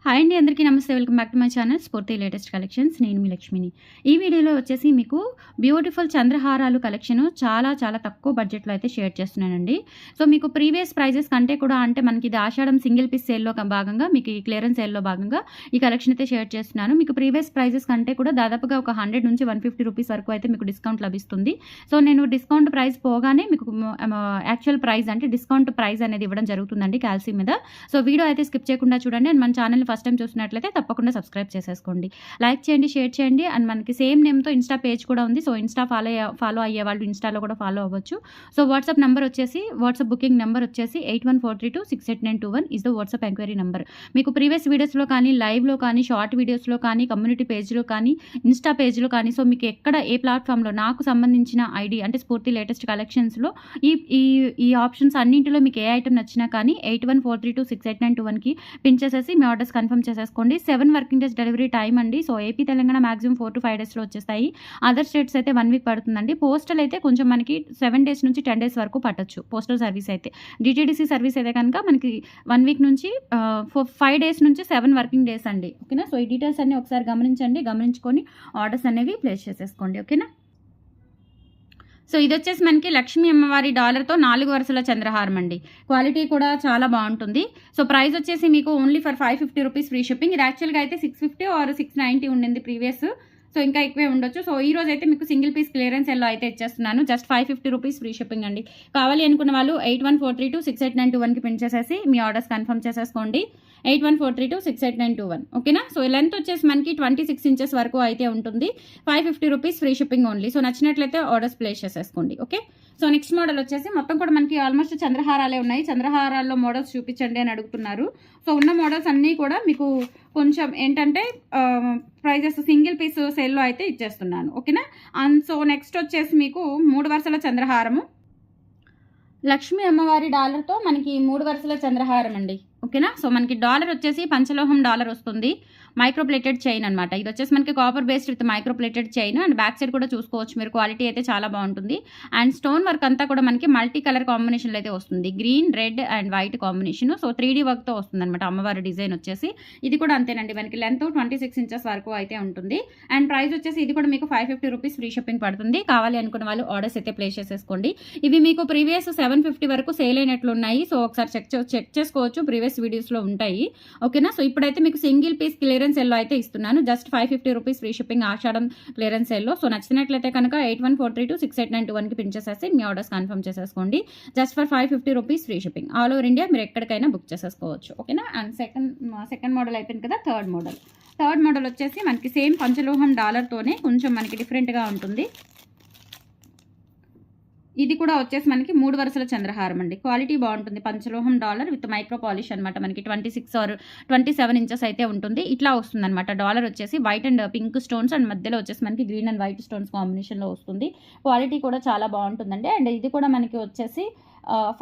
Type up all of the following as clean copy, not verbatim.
Hi అండి, అందరికీ నమస్తే. Welcome back to my channel స్ఫూర్తి లేటెస్ట్ కలెక్షన్స్. నేను మీ లక్ష్మిని. ఈ వీడియోలో వచ్చేసి మీకు బ్యూటిఫుల్ చంద్రహారాలు కలెక్షన్ చాలా చాలా తక్కువ బడ్జెట్లో అయితే షేర్ చేస్తున్నానండి. సో మీకు ప్రీవియస్ ప్రైజెస్ కంటే కూడా అంటే మనకి ఇది ఆషాఢం సింగిల్ పీస్ సేల్లో భాగంగా మీకు ఈ క్లియరెన్స్ సేల్లో భాగంగా ఈ కలెక్షన్ అయితే షేర్ చేస్తున్నాను. మీకు ప్రీవియస్ ప్రైజెస్ కంటే కూడా దాదాపుగా ఒక 100 నుంచి 150 రూపీస్ వరకు అయితే మీకు డిస్కౌంట్ లభిస్తుంది. సో నేను డిస్కౌంట్ ప్రైస్ పోగానే మీకు యాక్చువల్ ప్రైస్ అంటే డిస్కౌంట్ ప్రైస్ అనేది ఇవ్వడం జరుగుతుందండి క్యాల్సీ మీద. సో వీడియో అయితే స్కిప్ చేయకుండా చూడండి. అండ్ మన ఛానల్ ఫస్ట్ టైం చూసినట్లయితే తప్పకుండా సబ్స్క్రైబ్ చేసేసుకోండి, లైక్ చేయండి, షేర్ చేయండి. అండ్ మనకి సేమ్ నేమ్తో ఇన్స్టా పేజ్ కూడా ఉంది. సో ఇన్స్టా ఫాలో అయ్యే వాళ్ళు ఇన్స్టాలో కూడా ఫాలో అవ్వచ్చు. సో వాట్సాప్ బుకింగ్ నెంబర్ వచ్చేసి 8143268921 is the WhatsApp enquiry number. మీకు ప్రీవియస్ వీడియోస్లో కానీ, లైవ్లో కానీ, షార్ట్ వీడియోస్లో కానీ, కమ్యూనిటీ పేజ్లో కానీ, ఇన్స్టా పేజ్లో కానీ, సో మీకు ఎక్కడ ఏ ప్లాట్ఫామ్లో నాకు సంబంధించిన ఐడి అంటే స్ఫూర్తి లేటెస్ట్ కలెక్షన్స్లో ఈ ఆప్షన్స్ అన్నింటిలో మీకు ఏ ఐటమ్ నచ్చినా కానీ 8143268921కి పిన్ చేసేసి మీ ఆర్డర్స్ కన్ఫర్మ్ చేసేసుకోండి. 7 వర్కింగ్ డేస్ డెలివరీ టైం అండి. So AP Telangana maximum 4 to 5 డేస్లో వచ్చేస్తాయి. అదర్ స్టేట్స్ అయితే 1 వీక్ పడుతుందండి. పోస్టల్ అయితే కొంచెం మనకి 7 డేస్ నుంచి 10 డేస్ వరకు పట్టచ్చు పోస్టల్ సర్వీస్ అయితే. డిటీడీసీ సర్వీస్ అయితే కనుక మనకి 1 వీక్ నుంచి 5 డేస్ నుంచి 7 వర్కింగ్ డేస్ అండి. ఓకేనా. సో ఈ డీటెయిల్స్ అన్ని ఒకసారి గమనించుకొని ఆర్డర్స్ అనేవి ప్లేస్ చేసేసుకోండి. ఓకేనా. సో ఇది వచ్చేసి మనకి లక్ష్మీ అమ్మవారి డాలర్తో 4 వరుసల చంద్రహారం అండి. క్వాలిటీ కూడా చాలా బాగుంటుంది. సో ప్రైస్ వచ్చేసి మీకు only for 550 rupees free shipping. ఇది యాక్చువల్గా అయితే 650 ఆర్ 690 ఉండింది ప్రీవియస్. సో ఇంకా ఎక్కువే ఉండొచ్చు. సో ఈ రోజు అయితే మీకు సింగిల్ పీస్ క్లియరెన్స్ ఎల్లో అయితే ఇచ్చేస్తున్నాను. జస్ట్ 550 రూపీస్ ఫ్రీ షిప్పింగ్ అండి. కావాలి అనుకున్న వాళ్ళు 8143268921కి పిన్ చేసేసి మీ ఆర్డర్స్ కన్ఫర్మ్ చేసేసుకోండి. 8143268921 ఓకేనా. సో లెంత్ వచ్చేసి మనకి 26 ఇంచెస్ వరకు అయితే ఉంటుంది. 550 rupees free shipping only. So నచ్చినట్లయితే ఆర్డర్స్ ప్లేస్ చేసేసుకోండి. ఓకే. సో నెక్స్ట్ మోడల్ వచ్చేసి మొత్తం కూడా మనకి ఆల్మోస్ట్ చంద్రహారాలే ఉన్నాయి. చంద్రహారాల్లో మోడల్స్ చూపించండి అని అడుగుతున్నారు. సో ఉన్న మోడల్స్ అన్నీ కూడా మీకు కొంచెం ఏంటంటే ప్రైజెస్ సింగిల్ పీస్ సేల్లో అయితే ఇచ్చేస్తున్నాను. ఓకేనా. అండ్ సో నెక్స్ట్ వచ్చేసి మీకు 3 వరుసల చంద్రహారము, లక్ష్మీ అమ్మవారి డాలర్తో మనకి 3 వరుసల చంద్రహారం అండి. ఓకేనా. సో మనకి డాలర్ వచ్చేసి పంచలోహం డాలర్ వస్తుంది. మైక్రోప్లేటెడ్ చైన్ అనమాట. ఇది వచ్చేసి మనకి copper based with micro plated chain. And back side కూడా చూసుకోవచ్చు మీరు. క్వాలిటీ అయితే చాలా బాగుంటుంది. అండ్ స్టోన్ వర్క్ అంతా కూడా మనకి మల్టీ కలర్ కాంబినేషన్లో అయితే వస్తుంది. Green, red and white combination. So 3D వర్క్తో వస్తుంది అనమాట అమ్మవారి డిజైన్ వచ్చేసి. ఇది కూడా అంతేనండి. మనకి లెంత్ 26 ఇంచెస్ వరకు అయితే ఉంటుంది. అండ్ ప్రైస్ వచ్చేసి ఇది కూడా మీకు 550 రూపీస్ ఫ్రీ షిప్పింగ్ పడుతుంది. కావాలి అనుకున్న వాళ్ళు ఆర్డర్స్ అయితే ప్లేస్ చేసేసుకోండి. ఇవి మీకు ప్రీవియస్ 750 వరకు సేల్ అయినట్లు ఉన్నాయి. సో ఒకసారి చెక్ చేసుకోవచ్చు. ప్రీవియస్ వీడియోస్లో ఉంటాయి. ఓకేనా. సో ఇప్పుడైతే మీకు సింగిల్ పీస్ క్లియరెన్స్ ఎల్లో అయితే ఇస్తున్నాను. జస్ట్ 550 రూపీస్ ఫ్రీ షిప్పింగ్ ఆషాఢం క్లియరెన్స్ ఎల్లో. సో నచ్చినట్లయితే కనుక 8143268921కి పిన్ చేసేసి మీ ఆర్డర్స్ కన్ఫర్మ్ చేసేసుకోండి. Just for 550 rupees free shipping. All over India మీరు ఎక్కడికైనా బుక్ చేసేసుకోవచ్చు. ఓకేనా. అండ్ సెకండ్ మోడల్ అయిపోయింది కదా. థర్డ్ మోడల్ వచ్చేసి మనకి సేమ్ పంచలోహం డాలర్తోనే కొంచెం మనకి డిఫరెంట్గా ఉంటుంది. ఇది కూడా వచ్చేసి మనకి 3 వరుసల చంద్రహారం అండి. క్వాలిటీ బాగుంటుంది. పంచలోహం డాలర్ విత్ మైక్రో పాలిష్ అనమాట. మనకి 26 ఆర్ 27 ఇంచెస్ అయితే ఉంటుంది. ఇట్లా వస్తుంది అనమాట. డాలర్ వచ్చేసి white and pink stones and మధ్యలో వచ్చేసి మనకి గ్రీన్ అండ్ వైట్ స్టోన్స్ కాంబినేషన్లో వస్తుంది. క్వాలిటీ కూడా చాలా బాగుంటుందండి. అండ్ ఇది కూడా మనకి వచ్చేసి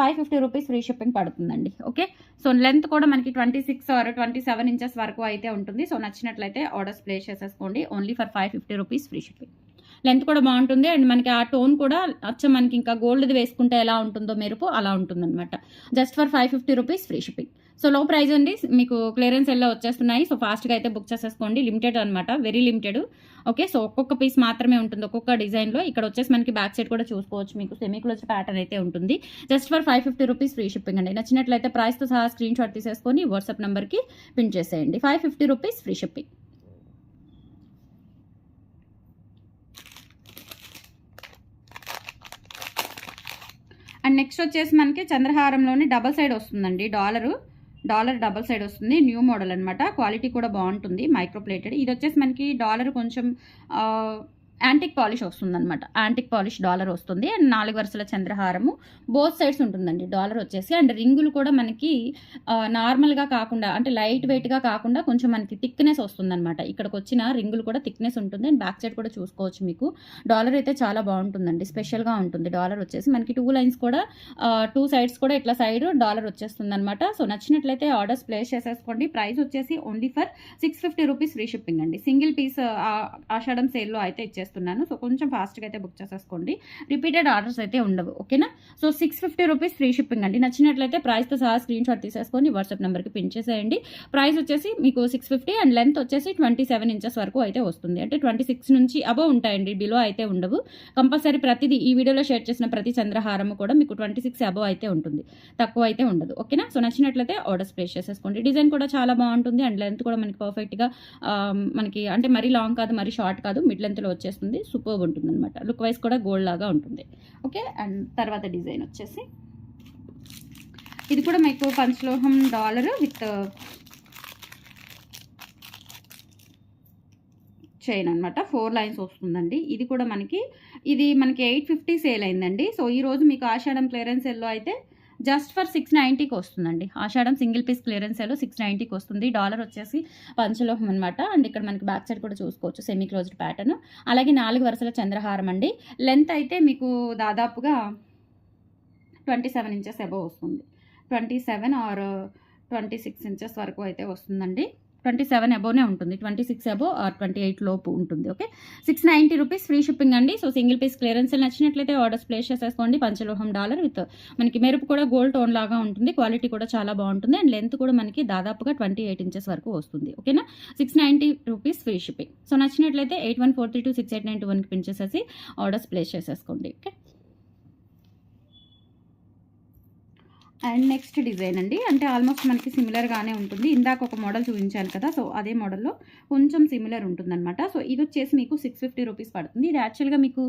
550 రూపీస్ ఫ్రీ షిప్పింగ్ పడుతుందండి. ఓకే. సో లెంత్ కూడా మనకి 26 ఆర్ 27 ఇంచెస్ వరకు అయితే ఉంటుంది. సో నచ్చినట్లయితే ఆర్డర్స్ ప్లేస్ చేసేసుకోండి. Only for 550 rupees free shipping. Length కూడా బాగుంటుంది. అండ్ మనకి ఆ టోన్ కూడా అచ్చం మనకి ఇంకా గోల్డ్ది వేసుకుంటే ఎలా ఉంటుందో మెరుపు అలా ఉంటుంది అనమాట. Just for 550 rupees free shipping. So లో ప్రైస్ అండి. మీకు క్లియరెన్స్ ఎల్లో వచ్చేస్తున్నాయి. సో ఫాస్ట్గా అయితే బుక్ చేసేసుకోండి. లిమిటెడ్ అనమాట, వెరీ లిమిటెడ్. ఓకే. సో ఒక్కొక్క పీస్ మాత్రమే ఉంటుంది ఒక్కొక్క డిజైన్లో. ఇక్కడ వచ్చేసి మనకి బ్యాక్ సైడ్ కూడా చూసుకోవచ్చు. మీకు సెమీ క్లోజ్డ్ ప్యాటర్న్ అయితే ఉంటుంది. Just for 550 rupees free shipping అండి. నచ్చినట్లయితే ప్రైస్తో సహా స్క్రీన్ షాట్ తీసేసుకొని వాట్సాప్ నెంబర్కి పిన్ చేసేయండి. 550 rupees free shipping. And next వచ్చేసి మనకి చంద్రహారంలోని డబల్ సైడ్ వస్తుందండి. డాలర్ డబల్ సైడ్ వస్తుంది. న్యూ మోడల్ అనమాట. క్వాలిటీ కూడా బాగుంటుంది. మైక్రోప్లేటెడ్. ఇది వచ్చేసి మనకి డాలర్ కొంచెం యాంటిక్ పాలిష్ వస్తుందన్నమాట. యాంటిక్ పాలిష్ డాలర్ వస్తుంది. అండ్ 4 వరుసల చంద్రహారము బోత్ సైడ్స్ ఉంటుందండి డాలర్ వచ్చేసి. అండ్ రింగులు కూడా మనకి నార్మల్గా కాకుండా అంటే లైట్ వెయిట్గా కాకుండా కొంచెం మనకి థిక్నెస్ వస్తుందన్నమాట. ఇక్కడికి వచ్చిన రింగులు కూడా థిక్నెస్ ఉంటుంది. అండ్ బ్యాక్ సైడ్ కూడా చూసుకోవచ్చు మీకు. డాలర్ అయితే చాలా బాగుంటుందండి. స్పెషల్గా ఉంటుంది. డాలర్ వచ్చేసి మనకి 2 లైన్స్ కూడా 2 సైడ్స్ కూడా ఇట్లా సైడ్ డాలర్ వచ్చేస్తుంది అనమాట. సో నచ్చినట్లయితే ఆర్డర్స్ ప్లేస్ చేసేసుకోండి. ప్రైస్ వచ్చేసి only for 650 rupees free shipping అండి. సింగిల్ పీస్ ఆషాఢం సేల్లో అయితే ఇచ్చేస్తాను. చేస్తున్నాను. సో కొంచెం ఫాస్ట్గా అయితే బుక్ చేసేసుకోండి, రిపీటెడ్ ఆర్డర్స్ అయితే ఉండవు. ఓకేనా. సో 650 రూపీస్ ఫ్రీ షిప్పింగ్ అండి. నచ్చినట్లయితే ప్రైస్తో సహా స్క్రీన్ షాట్ తీసేసుకొని వాట్సాప్ నెంబర్కి పిన్ చేసేయండి. ప్రైస్ వచ్చేసి మీకు 650 అండ్ లెంత్ వచ్చేసి 27 ఇంచెస్ వరకు అయితే వస్తుంది. అంటే 26 నుంచి అబవ్ ఉంటాయండి, బిలో అయితే ఉండవు. కంపల్సరీ ప్రతిదీ ఈ వీడియోలో షేర్ చేసిన ప్రతి చంద్రహారం కూడా మీకు 26 అబవ్ అయితే ఉంటుంది, తక్కువ అయితే ఉండదు. ఓకేనా. సో నచ్చినట్లయితే ఆర్డర్స్ ప్లేస్ చేసేసుకోండి. డిజైన్ కూడా చాలా బాగుంటుంది అండ్ లెంత్ కూడా మనకి పర్ఫెక్ట్గా మనకి అంటే మరీ లాంగ్ కాదు, మరీ షార్ట్ కాదు, మిడ్ లెంత్లో వచ్చేస్తుంది. సూపర్బ్ ఉంటుంది అనమాట. లుక్ వైజ్ కూడా గోల్డ్ లాగా ఉంటుంది. ఓకే. అండ్ తర్వాత డిజైన్ వచ్చేసి ఇది కూడా మీకు పంచలోహం డాలర్ విత్ చైన్ అనమాట. 4 లైన్స్ వస్తుందండి. ఇది కూడా మనకి 850 సేల్ అయిందండి. సో ఈరోజు మీకు ఆషాఢం క్లియరెన్స్ సేల్లో అయితే జస్ట్ ఫర్ 690కి వస్తుందండి. ఆషాఢం సింగిల్ పీస్ క్లియరెన్స్ సేల్లో 690కి వస్తుంది. డాలర్ వచ్చేసి పంచలోహం అనమాట. అండ్ ఇక్కడ మనకి బ్యాక్ సైడ్ కూడా చూసుకోవచ్చు, సెమీ క్లోజ్డ్ ప్యాటర్న్. అలాగే 4 వరుసల చంద్రహారం అండి. లెంత్ అయితే మీకు దాదాపుగా 27 ఇంచెస్ అబవ్ వస్తుంది. 27 ఆర్ 26 ఇంచెస్ వరకు అయితే వస్తుందండి. 27 అబోవ్నే ఉంటుంది. 26 అబోవ్ ఆర్ 28 లోపు ఉంటుంది. ఓకే. 690 రూపీస్ ఫ్రీ షిప్పింగ్ అండి. సో సింగిల్ పీస్ క్లియరెన్స్ నచ్చినట్లయితే ఆర్డర్స్ ప్లేస్ చేసేసుకోండి. పంచలోహం డాలర్ విత్ మనకి మెరుపు కూడా గోల్డ్ టోన్ లాగా ఉంటుంది. క్వాలిటీ కూడా చాలా బాగుంటుంది అండ్ లెంత్ కూడా మనకి దాదాపుగా 28 ఇంచెస్ వరకు వస్తుంది. ఓకేనా. 690 రూపీస్ ఫ్రీ షిప్పింగ్. సో నచ్చినట్లయితే 8143268921కి పిన్ చేసేసి ఆర్డర్స్ ప్లేస్ చేసేసుకోండి. ఓకే. అండ్ నెక్స్ట్ డిజైన్ అండి. అంటే ఆల్మోస్ట్ మనకి సిమిలర్గానే ఉంటుంది. ఇందాక ఒక మోడల్ చూపించాను కదా, సో అదే మోడల్లో కొంచెం సిమిలర్ ఉంటుందన్నమాట. సో ఇది వచ్చేసి మీకు 650 రూపీస్ పడుతుంది. ఇది యాక్చువల్గా మీకు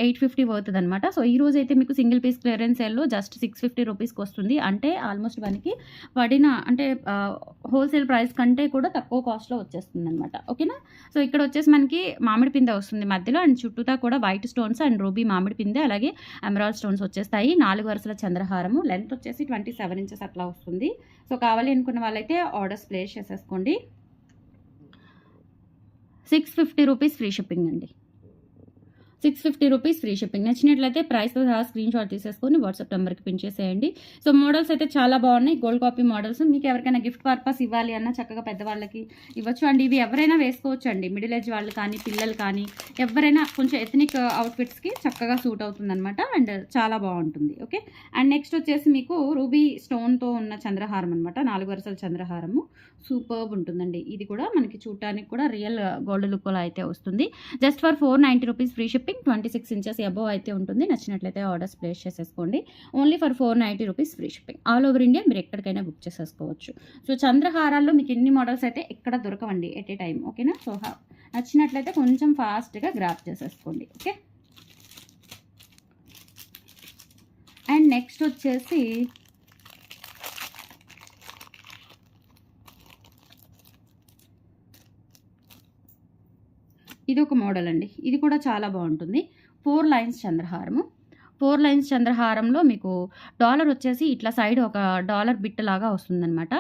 850 అవుతుంది అనమాట. సో ఈ రోజు అయితే మీకు సింగిల్ పీస్ క్లియరెన్స్ సేల్లో జస్ట్ 650 రూపీస్కి వస్తుంది. అంటే ఆల్మోస్ట్ మనకి పడిన అంటే హోల్సేల్ ప్రైస్ కంటే కూడా తక్కువ కాస్ట్లో వచ్చేస్తుంది అనమాట. ఓకేనా. సో ఇక్కడ వచ్చేసి మనకి మామిడి పిందె వస్తుంది మధ్యలో అండ్ చుట్టూతా కూడా వైట్ స్టోన్స్ అండ్ రూబీ మామిడి పిందె అలాగే ఎమరాల్డ్ స్టోన్స్ వచ్చేస్తాయి. 4 వరుసల చంద్రహారము. లెంత్ వచ్చేసి 27 ఇంచెస్ అట్లా వస్తుంది. సో కావాలి అనుకున్న వాళ్ళైతే ఆర్డర్స్ ప్లేస్ చేసేసుకోండి. 650 రూపీస్ ఫ్రీ షిప్పింగ్ అండి. 650 రూపీస్ ఫ్రీ షిప్పింగ్. నచ్చినట్లయితే ప్రైస్తో సహా స్క్రీన్ షాట్ తీసేసుకొని వాట్సాప్ నెంబర్కి పిన్ చేసేయండి. సో మోడల్స్ అయితే చాలా బాగున్నాయి, గోల్డ్ కాపీ మోడల్స్. మీకు ఎవరికైనా గిఫ్ట్ పర్పస్ ఇవ్వాలి అన్నా చక్కగా పెద్దవాళ్ళకి ఇవ్వచ్చు అండి. ఇవి ఎవరైనా వేసుకోవచ్చు అండి. మిడిల్ ఏజ్ వాళ్ళు కానీ పిల్లలు కానీ ఎవరైనా కొంచెం ఎథనిక్ అవుట్ఫిట్స్కి చక్కగా సూట్ అవుతుందన్నమాట అండ్ చాలా బాగుంటుంది. ఓకే. అండ్ నెక్స్ట్ వచ్చేసి మీకు రూబీ స్టోన్తో ఉన్న చంద్రహారం అనమాట. 4 వరుసల చంద్రహారము. సూపర్బ్ ఉంటుందండి. ఇది కూడా మనకి చూడటానికి కూడా రియల్ గోల్డ్ లుక్లో అయితే వస్తుంది. Just for 490 rupees free shipping. 26 inches above అయితే ఉంటుంది. నచ్చినట్లయితే ఆర్డర్స్ ప్లేస్ చేసేసుకోండి. Only for 490 rupees free shipping. All over India మీరు ఎక్కడికైనా బుక్ చేసేసుకోవచ్చు. సో చంద్రహారాల్లో మీకు ఎన్ని మోడల్స్ అయితే ఎక్కడ దొరకవండి ఎట్ ఏ టైం. ఓకేనా. సో నచ్చినట్లయితే కొంచెం ఫాస్ట్గా గ్రాప్ చేసేసుకోండి. ఓకే. అండ్ నెక్స్ట్ వచ్చేసి ఇది ఒక మోడల్ అండి. ఇది కూడా చాలా బాగుంటుంది. 4 లైన్స్ చంద్రహారము. 4 లైన్స్ చంద్రహారంలో మీకు డాలర్ వచ్చేసి ఇట్లా సైడ్ ఒక డాలర్ బిట్ లాగా వస్తుందన్నమాట.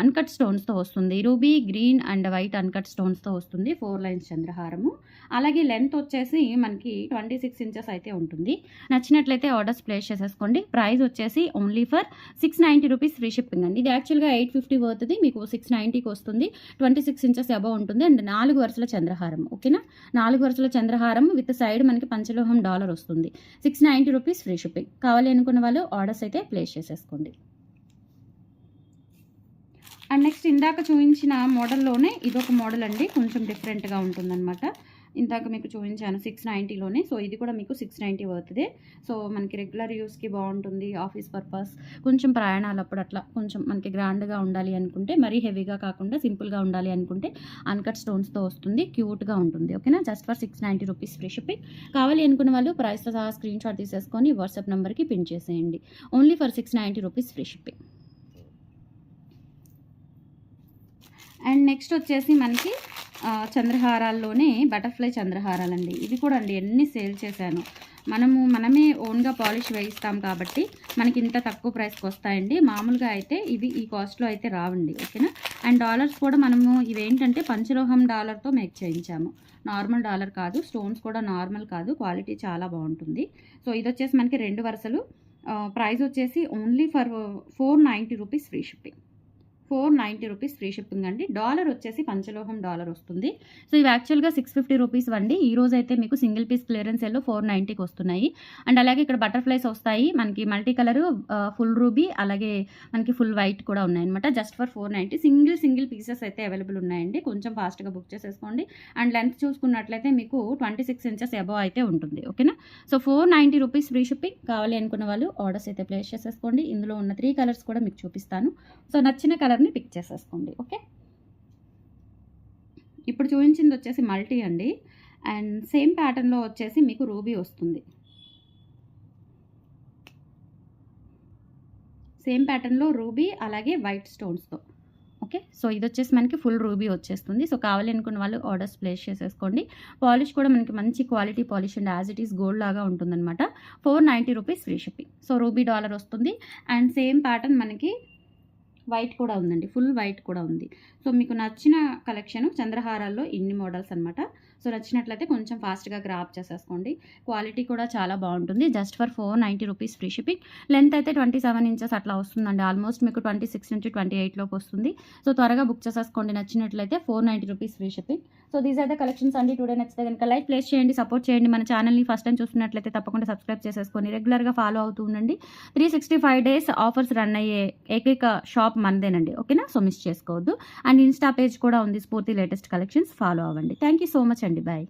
అన్కట్ స్టోన్స్తో వస్తుంది. Ruby green and white uncut స్టోన్స్తో వస్తుంది. 4 లైన్స్ చంద్రహారము. అలాగే లెంత్ వచ్చేసి మనకి 26 ఇంచెస్ అయితే ఉంటుంది. నచ్చినట్లయితే ఆర్డర్స్ ప్లేస్ చేసేసుకోండి. ప్రైస్ వచ్చేసి only for 690 rupees free shipping అండి. ఇది యాక్చువల్గా 850 అవుతుంది, మీకు 690కి వస్తుంది. 26 ఇంచెస్ అబవ్ ఉంటుంది అండ్ 4 వరుసల చంద్రహారం. ఓకేనా. 4 వరుసల చంద్రహారం విత్ సైడ్ మనకి పంచలోహం డాలర్ వస్తుంది. 690 రూపీస్ ఫ్రీ షిప్పింగ్. కావాలి అనుకున్న వాళ్ళు ఆర్డర్స్ అయితే ప్లేస్ చేసేసుకోండి. అండ్ నెక్స్ట్ ఇందాక చూపించిన మోడల్లోనే ఇదొక మోడల్ అండి. కొంచెం డిఫరెంట్గా ఉంటుందన్నమాట. ఇందాక మీకు చూపించాను 690లోనే. సో ఇది కూడా మీకు 690 అవుతుంది. సో మనకి రెగ్యులర్ యూస్కి బాగుంటుంది. ఆఫీస్ పర్పస్ కొంచెం ప్రయాణాలప్పుడు అట్లా కొంచెం మనకి గ్రాండ్గా ఉండాలి అనుకుంటే, మరీ హెవీగా కాకుండా సింపుల్గా ఉండాలి అనుకుంటే అన్కట్ స్టోన్స్తో వస్తుంది. క్యూట్గా ఉంటుంది. ఓకేనా. Just for 690 rupees free shipping. కావాలి అనుకున్న వాళ్ళు ప్రైస్తో సహా స్క్రీన్ షాట్ తీసేసుకొని వాట్సాప్ నెంబర్కి పిన్ చేసేయండి. Only for 690 rupees free shipping. And next వచ్చేసి మనకి చంద్రహారాల్లోనే బటర్ఫ్లై చంద్రహారాలండి. ఇది కూడా అండి ఎన్ని సేల్ చేశాను. మనమే ఓన్గా పాలిష్ వేయిస్తాం కాబట్టి మనకి ఇంత తక్కువ ప్రైస్కి వస్తాయండి. మామూలుగా అయితే ఇవి ఈ కాస్ట్లో అయితే రావండి. ఓకేనా. అండ్ డాలర్స్ కూడా మనము ఇవేంటంటే పంచలోహం డాలర్తో మేక్ చేయించాము, నార్మల్ డాలర్ కాదు. స్టోన్స్ కూడా నార్మల్ కాదు, క్వాలిటీ చాలా బాగుంటుంది. సో ఇది వచ్చేసి మనకి 2 వరుసలు. ప్రైస్ వచ్చేసి only for 490 rupees free shipping. 490 rupees free shipping అండి. డాలర్ వచ్చేసి పంచలోహం డాలర్ వస్తుంది. సో ఇవి యాక్చువల్గా 650 రూపీస్ అండి. ఈ రోజు అయితే మీకు సింగిల్ పీస్ క్లియరెన్స్ సేల్లో 490కి వస్తున్నాయి. అండ్ అలాగే ఇక్కడ బటర్ఫ్లైస్ వస్తాయి మనకి, మల్టీ కలర్, ఫుల్ రూబీ, అలాగే మనకి ఫుల్ వైట్ కూడా ఉన్నాయన్నమాట. జస్ట్ ఫర్ 490 సింగిల్ పీసెస్ అయితే అవైలబుల్ ఉన్నాయండి. కొంచెం ఫాస్ట్గా బుక్ చేసేసుకోండి. అండ్ లెంత్ చూసుకున్నట్లయితే మీకు 26 ఇంచెస్ అబవ్ అయితే ఉంటుంది. ఓకేనా. So 490 rupees free shipping. కావాలి అనుకున్న వాళ్ళు ఆర్డర్స్ అయితే ప్లేస్ చేసేసుకోండి. ఇందులో ఉన్న 3 కలర్స్ కూడా మీకు చూపిస్తాను. సో నచ్చిన కలర్ని పిక్ చేసేసుకోండి. ఓకే, ఇప్పుడు చూపించింది వచ్చేసి మల్టీ అండి. అండ్ సేమ్ ప్యాటర్న్లో వచ్చేసి మీకు రూబీ వస్తుంది. సేమ్ ప్యాటర్న్లో రూబీ అలాగే వైట్ స్టోన్స్తో. ఓకే, సో ఇది వచ్చేసి మనకి ఫుల్ రూబీ వచ్చేస్తుంది. సో కావాలి అనుకున్న వాళ్ళు ఆర్డర్స్ ప్లేస్ చేసేసుకోండి. పాలిష్ కూడా మనకి మంచి quality polish and as it is gold లాగా ఉంటుందన్నమాట. 490 rupees free shipping. So ruby dollar వస్తుంది. అండ్ సేమ్ ప్యాటర్న్ మనకి వైట్ కూడా ఉందండి, ఫుల్ వైట్ కూడా ఉంది. సో మీకు నచ్చిన కలెక్షన్ చంద్రహారాల్లో ఇన్ని మోడల్స్ అనమాట. సో నచ్చినట్లయితే కొంచెం ఫాస్ట్గా గ్రాప్ చేసేసుకోండి. క్వాలిటీ కూడా చాలా బాగుంటుంది. Just for 490 rupees free shipping. Length అయితే 27 ఇంచెస్ అట్లా వస్తుందండి. ఆల్మోస్ట్ మీకు 26 నుంచి 28 లోపు వస్తుంది. సో త్వరగా బుక్ చేసేసుకోండి. నచ్చినట్లయితే 490 rupees free shipping. So these are the collections అండి. టుడే నచ్చితే కనుక లైక్ ప్లేస్ చేయండి, సపోర్ట్ చేయండి. మన ఛానల్ని ఫస్ట్ టైం చూస్తున్నట్లయితే తప్పకుండా సబ్స్క్రైబ్ చేసేసుకొని రెగ్యులర్గా ఫాలో అవుతూ ఉండండి. 365 డేస్ ఆఫర్స్ రన్ అయ్యే ఏకైక షాప్ మనదేనండి. ఓకేనా. సో మిస్ చేసుకోవద్దు. అండ్ ఇన్స్టా పేజ్ కూడా ఉంది, స్ఫూర్తి లేటెస్ట్ కలెక్షన్స్. ఫాలో అవ్వండి. థ్యాంక్ యూ సో మచ్ అండి. బాయ్.